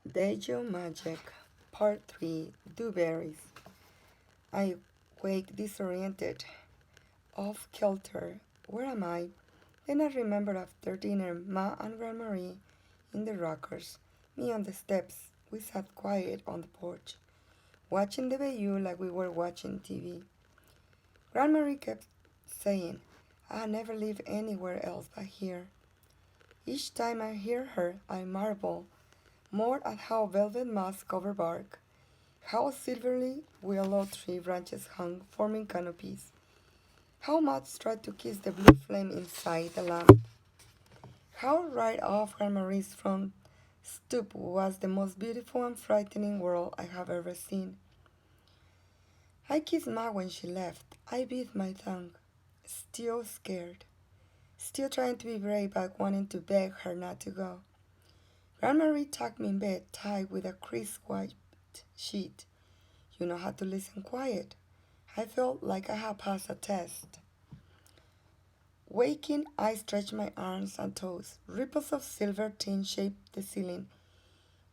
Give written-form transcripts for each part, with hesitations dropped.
Dejo Magic, Part 3, Dewberries. I wake disoriented, off kilter. Where am I? Then I remember after dinner, Ma and Grandmarie in the rockers, me on the steps. We sat quiet on the porch, watching the Bayou like we were watching TV. Grandmarie kept saying, I never live anywhere else but here. Each time I hear her, I marvel more at how velvet moss covered bark, how silvery willow tree branches hung, forming canopies, how moths tried to kiss the blue flame inside the lamp, how right off Grandmarie's front stoop was the most beautiful and frightening world I have ever seen. I kissed Ma when she left. I bit my tongue, still scared, still trying to be brave but wanting to beg her not to go. Grandmarie tucked me in bed, tied with a crisp white sheet. You know how to listen quiet. I felt like I had passed a test. Waking, I stretched my arms and toes. Ripples of silver tint shaped the ceiling.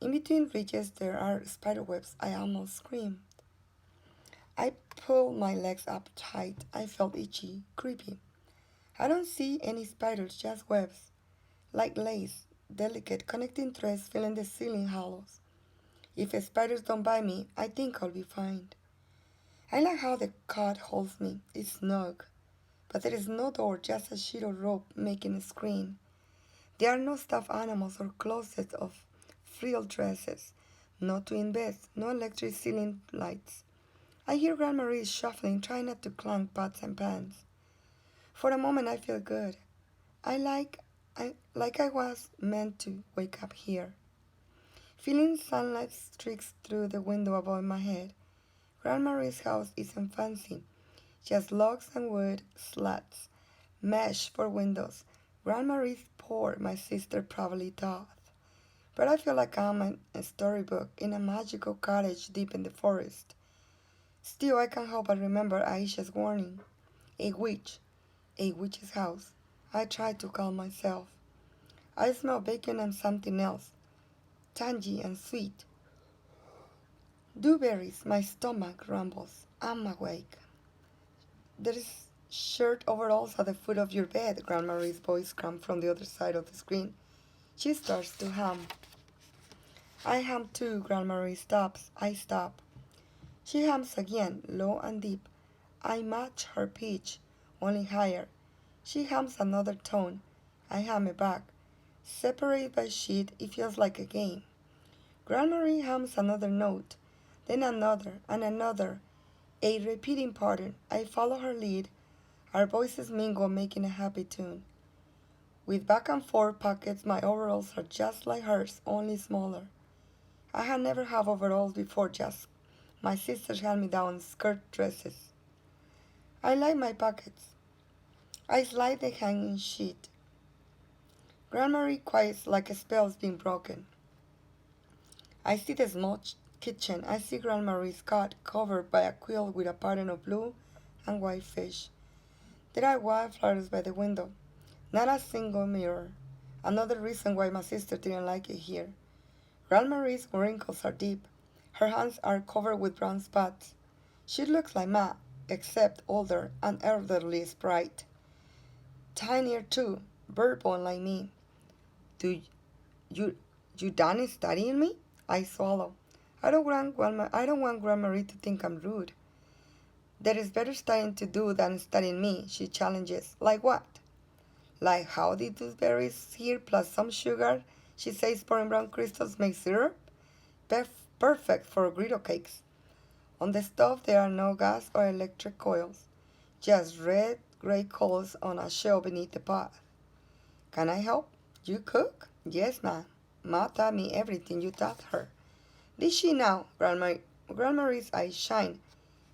In between ridges, there are spiderwebs. I almost screamed. I pulled my legs up tight. I felt itchy, creepy. I don't see any spiders, just webs, like lace, delicate connecting threads filling the ceiling hollows. If spiders don't bite me, I think I'll be fine. I like how the cot holds me. It's snug. But there is no door, just a sheet of rope making a screen. There are no stuffed animals or closets of frilled dresses, no twin beds, no electric ceiling lights. I hear Grandmarie shuffling, trying not to clunk pots and pans. For a moment, I feel good. I was meant to wake up here. Feeling sunlight streaks through the window above my head. Grandmarie's house isn't fancy, just logs and wood slats, mesh for windows. Grandmarie's poor, my sister probably thought. But I feel like I'm in a storybook in a magical cottage deep in the forest. Still, I can't help but remember Aisha's warning. A witch, a witch's house. I try to calm myself. I smell bacon and something else, tangy and sweet. Dewberries, my stomach rumbles. I'm awake. There's shirt overalls at the foot of your bed, Grandmarie's voice comes from the other side of the screen. She starts to hum. I hum too, Grandmarie stops. I stop. She hums again, low and deep. I match her pitch, only higher. She hums another tone. I hum it back. Separated by sheet, it feels like a game. Grandmarie hums another note, then another and another, a repeating pattern. I follow her lead. Our voices mingle, making a happy tune. With back and forth pockets, my overalls are just like hers, only smaller. I had never had overalls before, just my sisters hand me down skirt dresses. I like my pockets. I slide the hanging sheet. Grandmarie quiets like a spell's been broken. I see the small kitchen. I see Grandmarie's cot covered by a quilt with a pattern of blue and white fish. There are wildflowers by the window. Not a single mirror. Another reason why my sister didn't like it here. Grandmarie's wrinkles are deep. Her hands are covered with brown spots. She looks like Ma, except older and elderly sprite. Tinier too, bird-born like me. Do you you done studying me? I swallow. I don't want Grandmarie to think I'm rude. There is better studying to do than studying me, she challenges. Like what? Like how did those berries here plus some sugar? She says pouring brown crystals make syrup? Perfect for griddle cakes. On the stove there are no gas or electric coils, just red gray coals on a shelf beneath the pot. Can I help? You cook? Yes, ma'am. Ma taught me everything you taught her. Did she now? Grandmarie's eyes shine.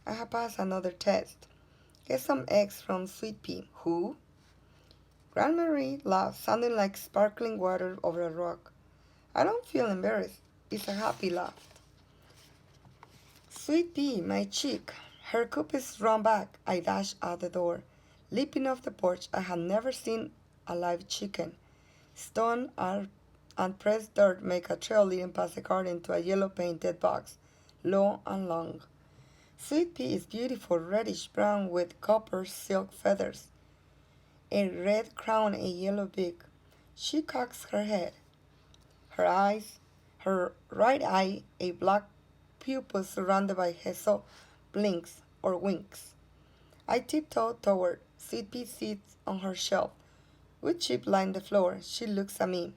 I have passed another test. Get some eggs from Sweet Pea. Who? Grandmarie laughed, sounding like sparkling water over a rock. I don't feel embarrassed. It's a happy laugh. Sweet Pea, my chick. Her cup is run back. I dash out the door. Leaping off the porch, I had never seen a live chicken. Stone and pressed dirt make a trail leading past the garden to a yellow painted box, low and long. Sweet pea is beautiful, reddish brown with copper silk feathers, a red crown, a yellow beak. She cocks her head. Her eyes, her right eye, a black pupil surrounded by hazel, blinks or winks. I tiptoe toward. Sweet pea sits on her shelf. Wood chip line the floor. She looks at me.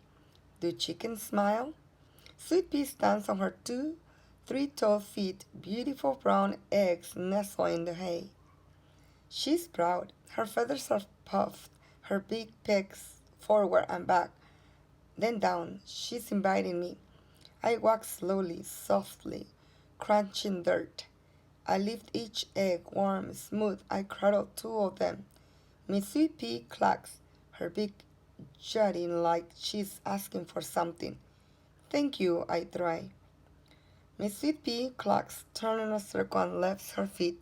Do chickens smile? Sweet pea stands on her three-toed feet, beautiful brown eggs nestle in the hay. She's proud. Her feathers are puffed. Her beak pecks forward and back, then down. She's inviting me. I walk slowly, softly, crunching dirt. I lift each egg, warm, smooth. I cradle two of them. Miss Sweet Pea clacks, her beak jutting like she's asking for something. Thank you, I try. Miss Sweet Pea clacks, turns in a circle and lifts her feet,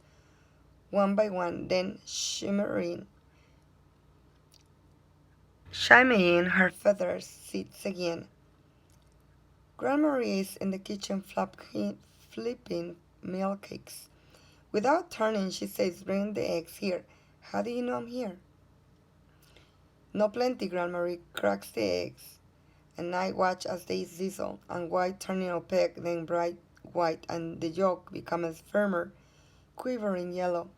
one by one, then shimmying her feathers, sits again. Grandma is in the kitchen flipping meal cakes. Without turning, she says, bring the eggs here. How do you know I'm here? No plenty, Grandma cracks the eggs, and I watch as they sizzle, and white turning opaque, then bright white, and the yolk becomes firmer, quivering yellow.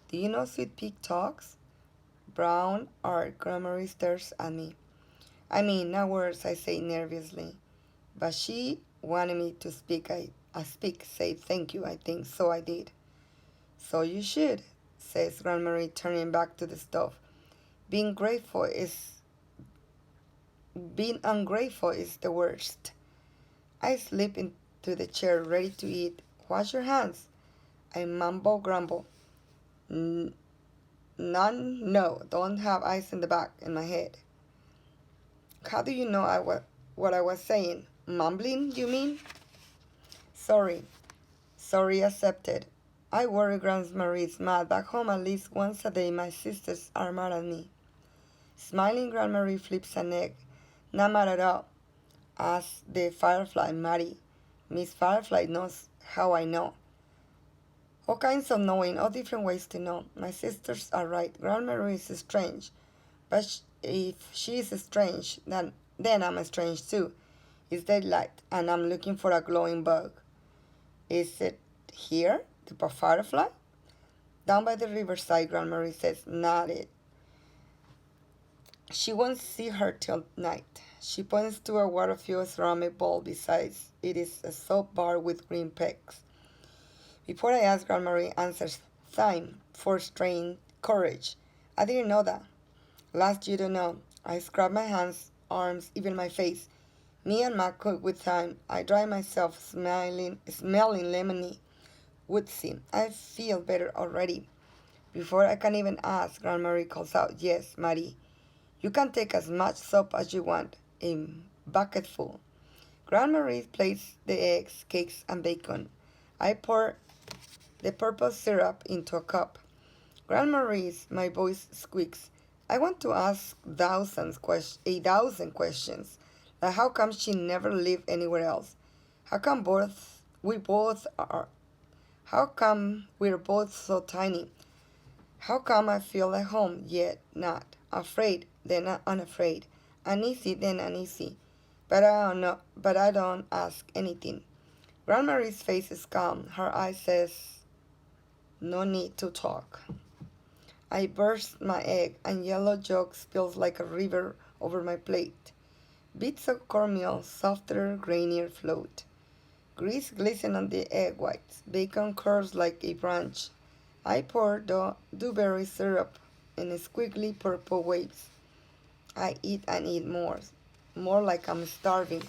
Do you know Sweet Pea talks? Brown art, Grandma stares at me. I mean, no words, I say nervously. But she wanted me to speak. I speak, say thank you, I think, so I did. So you should, says Grandma, turning back to the stove. Being ungrateful is the worst. I slip into the chair, ready to eat. Wash your hands. I mumble grumble. None, no, don't have ice in the back, in my head. How do you know what I was saying? Mumbling, you mean? Sorry. Sorry accepted. I worry Grandma is mad. Back home at least once a day my sisters are mad at me. Smiling Grandma flips an egg. Not mad at all. Asks the firefly, Maddie. Miss Firefly knows how I know. All kinds of knowing, all different ways to know. My sisters are right. Grandma is strange. But if she is strange, then I'm strange too. It's daylight, and I'm looking for a glowing bug. Is it here? The firefly? Down by the riverside, Grandma says, not it. She won't see her till night. She points to a water-filled ceramic bowl beside it is a soap bar with green pegs. Before I ask, Grandma answers, time for strained courage. I didn't know that. Last you don't know. I scrub my hands, arms, even my face. Me and Ma cook with thyme. I dry myself, smelling lemony, woodsy. I feel better already. Before I can even ask, Grandma calls out, yes, Marie. You can take as much soap as you want, a bucketful. Grandma plates the eggs, cakes, and bacon. I pour the purple syrup into a cup. Grandma, my voice squeaks. I want to ask a thousand questions. Like how come she never lived anywhere else? How come we both are? How come we're both so tiny? How come I feel at home yet not? Afraid, then unafraid. Uneasy, then uneasy. But I don't ask anything. Grandma's face is calm. Her eye says, no need to talk. I burst my egg, and yellow yolk spills like a river over my plate. Bits of cornmeal, softer, grainier, float. Grease glisten on the egg whites. Bacon curls like a branch. I pour the Dewberry syrup in squiggly purple waves. I eat and eat more like I'm starving.